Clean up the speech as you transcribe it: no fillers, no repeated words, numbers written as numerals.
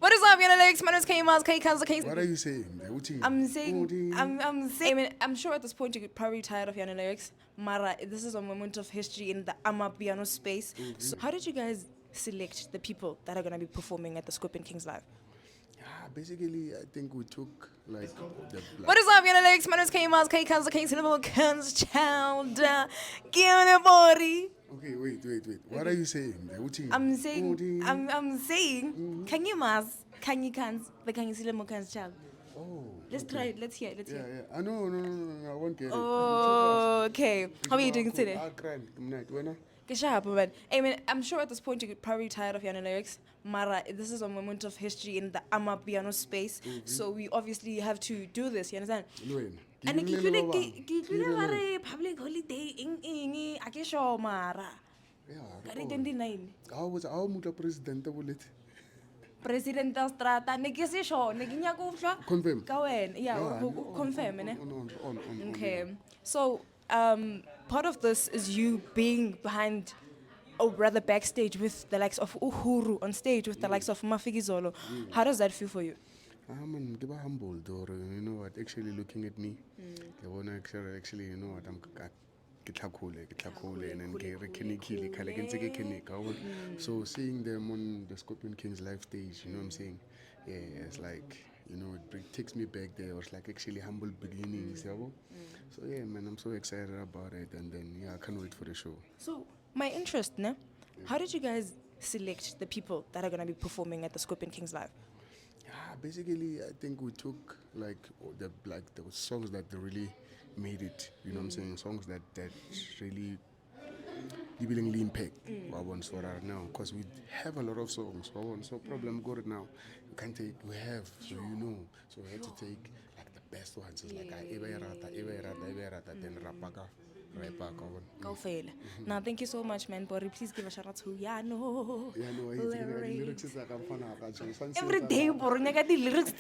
What is up, Alex? My name is K-Maz, K-Kanza. What are you saying? I'm saying, I'm saying, I mean, I'm sure at this point you're probably tired of your lyrics. Mara, this is a moment of history in the Amapiano space. So how did you guys select the people that are going to be performing at the Scorpion Kings Live? Basically, I think we took like the What is up, Alex? My name is K-Maz, K-Kanza, child. Give me body. Okay, wait. What are you saying? I'm saying, can you mas, can you cans, but can you see the cans child? Oh. Let's try it. Let's hear. Yeah. No. I won't get it. Okay. How are you doing today? I cried. Tonight, when I mean, I'm sure at this point you're probably tired of your lyrics. Mara, this is a moment of history in the Amapiano space. So we obviously have to do this, you understand? And I public holiday in Akisho Mara. Yeah. 29. How was president of it? President of Strata, Nikisi Shaw, Nikinya Confirm. Go in. Yeah, confirm. On. Okay. So, part of this is you being behind, or rather backstage with the likes of Uhuru, on stage with the likes of Mafikizolo. How does that feel for you? I'm humbled, or you know what? Actually, looking at me, they want to actually, you know what? I'm so seeing them on the Scorpion Kings live stage, you know what I'm saying? Yeah, it's like, you know, it takes me back there. It was like actually humble beginnings. So yeah, man, I'm so excited about it, and then yeah, I can't wait for the show. So my interest, ne? How did you guys select the people that are gonna be performing at the Scorpion Kings Live? Basically, I think we took like the songs that really made it. You know what I'm saying? Songs that really giving impact. Now, because we have a lot of songs. So problem got it now. You can't take. We have, so you know. So we had to take like the best ones. It's like Eberata, then Rapaka. Go fail. Now, thank you so much, man. Bori, please give a shout out to Yano. Yeah, no, Every day, Bori, I got the lyrics.